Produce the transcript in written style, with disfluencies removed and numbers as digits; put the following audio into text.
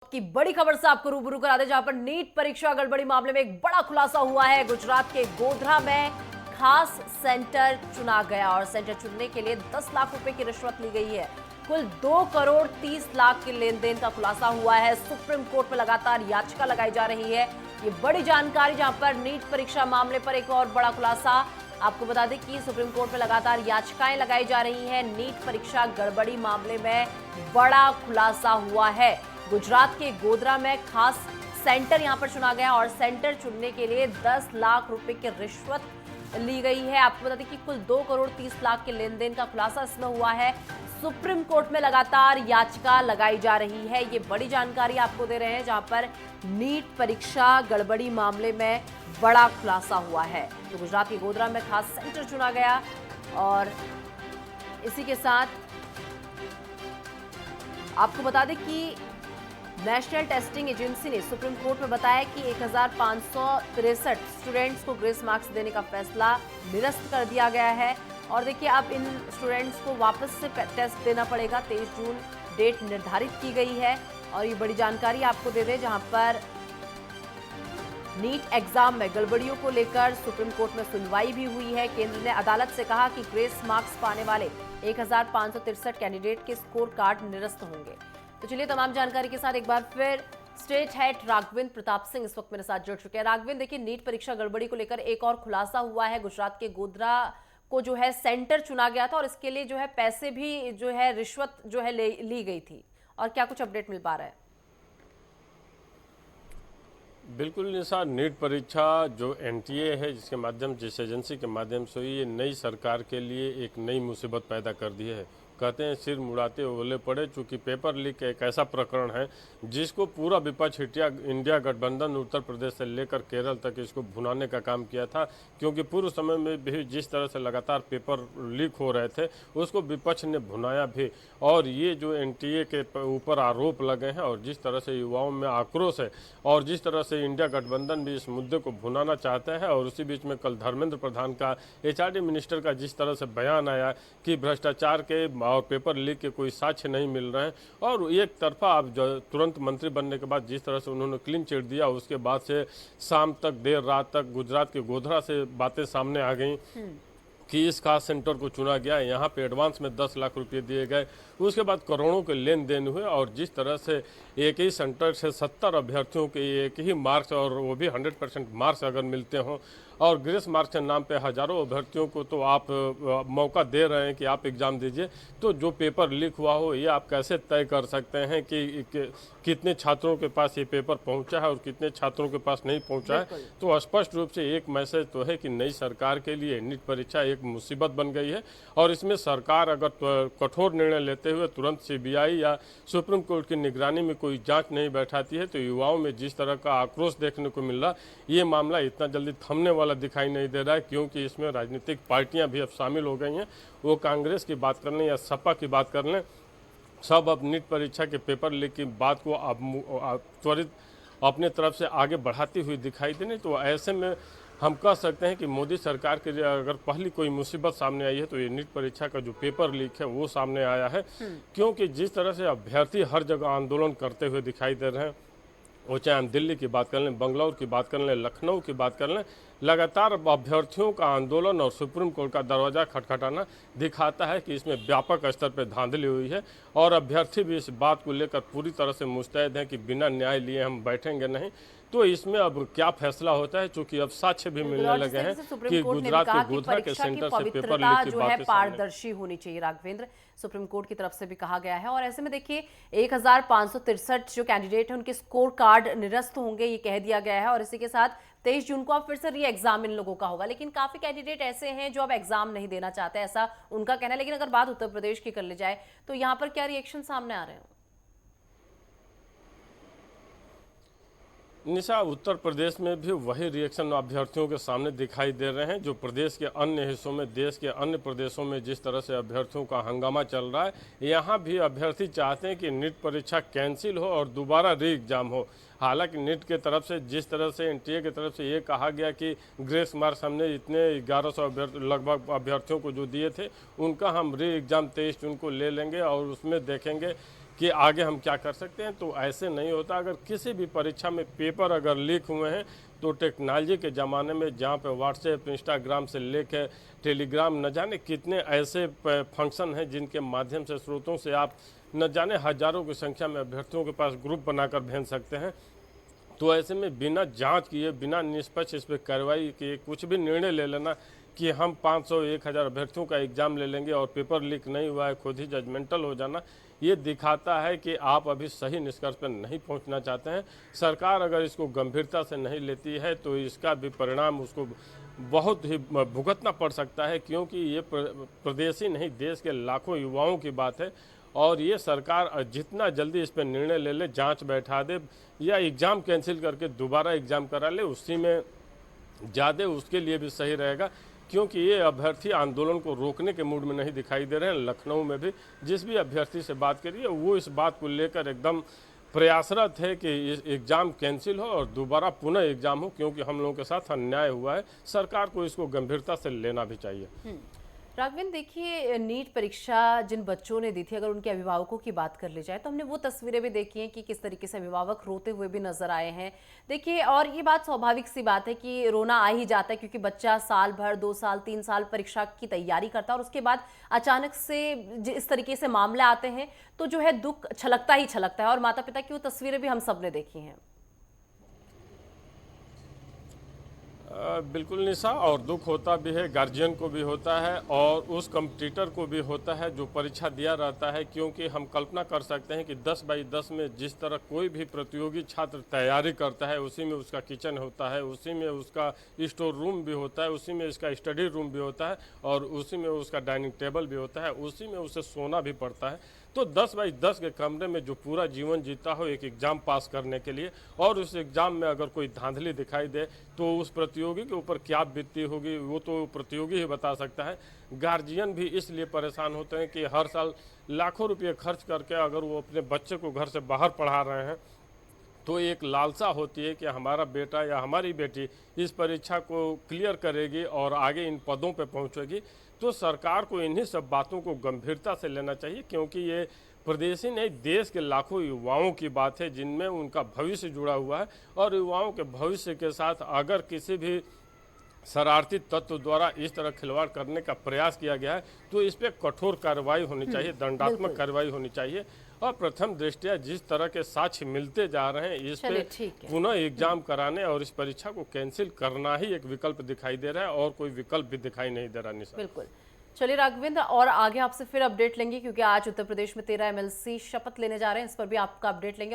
की बड़ी खबर से आपको रूबरू करा दे, जहां पर नीट परीक्षा गड़बड़ी मामले में एक बड़ा खुलासा हुआ है। गुजरात के गोधरा में खास सेंटर चुना गया और सेंटर चुनने के लिए 10 लाख रुपए की रिश्वत ली गई है। कुल 2 करोड़ 30 लाख के लेन देन का खुलासा हुआ है। सुप्रीम कोर्ट में लगातार याचिका लगाई जा रही है। ये बड़ी जानकारी, जहां पर नीट परीक्षा मामले पर एक और बड़ा खुलासा। आपको बता दें कि सुप्रीम कोर्ट में लगातार याचिकाएं लगाई जा रही हैं। नीट परीक्षा गड़बड़ी मामले में बड़ा खुलासा हुआ है। गुजरात के गोधरा में खास सेंटर यहां पर चुना गया और सेंटर चुनने के लिए 10 लाख रुपए की रिश्वत ली गई है। आपको बता दें कि कुल 2 करोड़ 30 लाख के लेन देन का खुलासा इसमें हुआ है। सुप्रीम कोर्ट में लगातार याचिका लगाई जा रही है। ये बड़ी जानकारी आपको दे रहे हैं, जहां पर नीट परीक्षा गड़बड़ी मामले में बड़ा खुलासा हुआ है। तो गुजरात के गोधरा में खास सेंटर चुना गया और इसी के साथ आपको बता दें कि नेशनल टेस्टिंग एजेंसी ने सुप्रीम कोर्ट में बताया कि 1563 स्टूडेंट्स को ग्रेस मार्क्स देने का फैसला निरस्त कर दिया गया है। और देखिए, अब इन स्टूडेंट्स को वापस से टेस्ट देना पड़ेगा। 23 जून डेट निर्धारित की गई है। और ये बड़ी जानकारी आपको दे दें, जहां पर नीट एग्जाम में गड़बड़ियों को लेकर सुप्रीम कोर्ट में सुनवाई भी हुई है। केंद्र ने अदालत से कहा कि ग्रेस मार्क्स पाने वाले 1563 कैंडिडेट के स्कोर कार्ड निरस्त होंगे। तो चलिए, तमाम जानकारी के साथ एक बार फिर स्टेट हेड राघवेंद्र प्रताप सिंह इस वक्त मेरे साथ जुड़ चुके हैं। राघवेंद्र, देखिए, नीट परीक्षा गड़बड़ी को लेकर एक और खुलासा हुआ है। गुजरात के गोधरा को जो है सेंटर चुना गया था और इसके लिए जो है पैसे भी जो है रिश्वत जो है ली गई थी। और क्या कुछ अपडेट मिल पा रहा है? बिल्कुल निशा, नीट परीक्षा जो एनटीए है, जिसके माध्यम जिस एजेंसी के माध्यम से हुई, ये नई सरकार के लिए एक नई मुसीबत पैदा कर दी है। कहते हैं सिर मुड़ाते ओले पड़े, चूँकि पेपर लीक एक ऐसा प्रकरण है जिसको पूरा विपक्ष इंडिया गठबंधन उत्तर प्रदेश से लेकर केरल तक इसको भुनाने का काम किया था। क्योंकि पूर्व समय में भी जिस तरह से लगातार पेपर लीक हो रहे थे, उसको विपक्ष ने भुनाया भी। और ये जो एनटीए के ऊपर आरोप लगे हैं और जिस तरह से युवाओं में आक्रोश है और जिस तरह से इंडिया गठबंधन भी इस मुद्दे को भुनाना चाहते हैं, और उसी बीच में कल धर्मेंद्र प्रधान का, एचआरडी मिनिस्टर का जिस तरह से बयान आया कि भ्रष्टाचार के और पेपर लीक के कोई साक्ष्य नहीं मिल रहे हैं, और एक तरफा अब तुरंत मंत्री बनने के बाद जिस तरह से उन्होंने क्लीन चिट दिया, उसके बाद से शाम तक, देर रात तक गुजरात के गोधरा से बातें सामने आ गई कि इस खास सेंटर को चुना गया। यहाँ पे एडवांस में 10 लाख रुपए दिए गए, उसके बाद करोड़ों के लेन देन हुए। और जिस तरह से एक ही सेंटर से 70 अभ्यर्थियों के एक ही मार्क्स, और वो भी 100% मार्क्स अगर मिलते हों, और ग्रेस मार्क्स के नाम पे हजारों अभ्यर्थियों को तो आप मौका दे रहे हैं कि आप एग्ज़ाम दीजिए, तो जो पेपर लीक हुआ हो ये आप कैसे तय कर सकते हैं कि कितने छात्रों के पास ये पेपर पहुंचा है और कितने छात्रों के पास नहीं पहुंचा है? तो स्पष्ट रूप से एक मैसेज तो है कि नई सरकार के लिए नीट परीक्षा एक मुसीबत बन गई है। और इसमें सरकार अगर कठोर निर्णय लेते हुए तुरंत सीबीआई या सुप्रीम कोर्ट की निगरानी में कोई जांच नहीं बैठाती है, तो युवाओं में जिस तरह का आक्रोश देखने को मिल रहा, ये मामला इतना जल्दी थमने वाला दिखाई नहीं दे रहा है। क्योंकि इसमें राजनीतिक पार्टियां भी अब शामिल हो गई हैं। वो कांग्रेस की बात कर लें या सपा की बात कर लें, सब अब नीट परीक्षा के पेपर लीक की बात को अब त्वरित अपने तरफ से आगे बढ़ाती हुई दिखाई दे। नहीं तो ऐसे में हम कह सकते हैं कि मोदी सरकार के लिए अगर पहली कोई मुसीबत सामने आई है तो ये नीट परीक्षा का जो पेपर लीक है वो सामने आया है। क्योंकि जिस तरह से अभ्यर्थी हर जगह आंदोलन करते हुए दिखाई दे रहे हैं, वो चाहे हम दिल्ली की बात कर लें, बंगलौर की बात कर लें, लखनऊ की बात कर लें, लगातार अभ्यर्थियों का आंदोलन और सुप्रीम कोर्ट का दरवाज़ा खटखटाना दिखाता है कि इसमें व्यापक स्तर पर धांधली हुई है। और अभ्यर्थी भी इस बात को लेकर पूरी तरह से मुस्तैद हैं कि बिना न्याय लिए हम बैठेंगे नहीं। तो इसमें अब क्या फैसला होता है, चूंकि अब साक्ष्य भी मिलने लगे हैं कि गुजरात के गोधरा के सेंटर से पेपर लीक की बातें पारदर्शी होनी चाहिए। राघवेंद्र, सुप्रीम कोर्ट की तरफ से भी कहा गया है। और ऐसे में देखिए, 1563 जो कैंडिडेट हैं उनके स्कोर कार्ड निरस्त होंगे, ये कह दिया गया है। और इसी के साथ 23 जून को अब फिर से री एग्जाम इन लोगों का होगा। लेकिन काफी कैंडिडेट ऐसे हैं जो अब एग्जाम नहीं देना चाहते, ऐसा उनका कहना है। लेकिन अगर बात उत्तर प्रदेश की कर ली जाए तो यहाँ पर क्या रिएक्शन सामने आ रहे हैं? निशा, उत्तर प्रदेश में भी वही रिएक्शन अभ्यर्थियों के सामने दिखाई दे रहे हैं जो प्रदेश के अन्य हिस्सों में, देश के अन्य प्रदेशों में जिस तरह से अभ्यर्थियों का हंगामा चल रहा है, यहाँ भी अभ्यर्थी चाहते हैं कि नीट परीक्षा कैंसिल हो और दोबारा री एग्जाम हो। हालांकि नीट के तरफ से जिस तरह से एनटीए की तरफ से ये कहा गया कि ग्रेस मार्क्स हमने इतने 1100 लगभग अभ्यर्थियों को जो दिए थे, उनका हम री एग्ज़ाम 23 जून को ले लेंगे और उसमें देखेंगे कि आगे हम क्या कर सकते हैं। तो ऐसे नहीं होता। अगर किसी भी परीक्षा में पेपर अगर लीक हुए हैं तो टेक्नोलॉजी के ज़माने में जहाँ पे व्हाट्सएप, इंस्टाग्राम से लेकर टेलीग्राम, न जाने कितने ऐसे फंक्शन हैं जिनके माध्यम से स्रोतों से आप न जाने हजारों की संख्या में अभ्यर्थियों के पास ग्रुप बनाकर भेज सकते हैं। तो ऐसे में बिना जांच किए, बिना निष्पक्ष इस पर कार्रवाई किए कुछ भी निर्णय ले लेना कि हम 500, 1000 अभ्यर्थियों का एग्जाम ले लेंगे और पेपर लीक नहीं हुआ है, खुद ही जजमेंटल हो जाना, ये दिखाता है कि आप अभी सही निष्कर्ष पर नहीं पहुंचना चाहते हैं। सरकार अगर इसको गंभीरता से नहीं लेती है तो इसका भी परिणाम उसको बहुत ही भुगतना पड़ सकता है, क्योंकि ये प्रदेश ही नहीं देश के लाखों युवाओं की बात है। और ये सरकार जितना जल्दी इस पर निर्णय ले ले, जांच बैठा दे या एग्ज़ाम कैंसिल करके दोबारा एग्ज़ाम करा ले, उसी में ज़्यादा उसके लिए भी सही रहेगा। क्योंकि ये अभ्यर्थी आंदोलन को रोकने के मूड में नहीं दिखाई दे रहे हैं। लखनऊ में भी जिस भी अभ्यर्थी से बात करिए वो इस बात को लेकर एकदम प्रयासरत है कि ये एग्ज़ाम कैंसिल हो और दोबारा पुनः एग्ज़ाम हो, क्योंकि हम लोगों के साथ अन्याय हुआ है। सरकार को इसको गंभीरता से लेना भी चाहिए। राघवेंद्र, देखिए नीट परीक्षा जिन बच्चों ने दी थी, अगर उनके अभिभावकों की बात कर ली जाए तो हमने वो तस्वीरें भी देखी हैं कि किस तरीके से अभिभावक रोते हुए भी नजर आए हैं। देखिए, और ये बात स्वाभाविक सी बात है कि रोना आ ही जाता है, क्योंकि बच्चा साल भर, 2 साल, 3 साल परीक्षा की तैयारी करता है और उसके बाद अचानक से इस तरीके से मामले आते हैं तो जो है दुख छलकता ही छलकता है। और माता पिता की वो तस्वीरें भी हम सब ने देखी हैं। बिल्कुल निशा, और दुख होता भी है, गार्जियन को भी होता है और उस कंपटीटर को भी होता है जो परीक्षा दिया रहता है। क्योंकि हम कल्पना कर सकते हैं कि 10 बाई 10 में जिस तरह कोई भी प्रतियोगी छात्र तैयारी करता है, उसी में उसका किचन होता है, उसी में उसका स्टोर रूम भी होता है, उसी में इसका स्टडी रूम भी होता है और उसी में उसका डाइनिंग टेबल भी होता है, उसी में उसे सोना भी पड़ता है। तो 10 बाई 10 के कमरे में जो पूरा जीवन जीता हो एक एग्ज़ाम पास करने के लिए, और उस एग्ज़ाम में अगर कोई धांधली दिखाई दे तो उस प्रतियोगी के ऊपर क्या बीतती होगी वो तो प्रतियोगी ही बता सकता है। गार्जियन भी इसलिए परेशान होते हैं कि हर साल लाखों रुपये खर्च करके अगर वो अपने बच्चे को घर से बाहर पढ़ा रहे हैं तो एक लालसा होती है कि हमारा बेटा या हमारी बेटी इस परीक्षा को क्लियर करेगी और आगे इन पदों पर पहुंचेगी। तो सरकार को इन्हीं सब बातों को गंभीरता से लेना चाहिए, क्योंकि ये प्रदेश ही नहीं देश के लाखों युवाओं की बात है जिनमें उनका भविष्य जुड़ा हुआ है। और युवाओं के भविष्य के साथ अगर किसी भी शरारती तत्व द्वारा इस तरह खिलवाड़ करने का प्रयास किया गया है तो इस पर कठोर कार्रवाई होनी चाहिए, दंडात्मक कार्रवाई होनी चाहिए। और प्रथम दृष्टया जिस तरह के साक्ष्य मिलते जा रहे हैं इस पे पुनः एग्जाम कराने और इस परीक्षा को कैंसिल करना ही एक विकल्प दिखाई दे रहा है और कोई विकल्प भी दिखाई नहीं दे रहा। निशा, बिल्कुल। चलिए राघवेंद्र, और आगे आपसे फिर अपडेट लेंगे, क्योंकि आज उत्तर प्रदेश में 13 MLC शपथ लेने जा रहे हैं, इस पर भी आपका अपडेट लेंगे।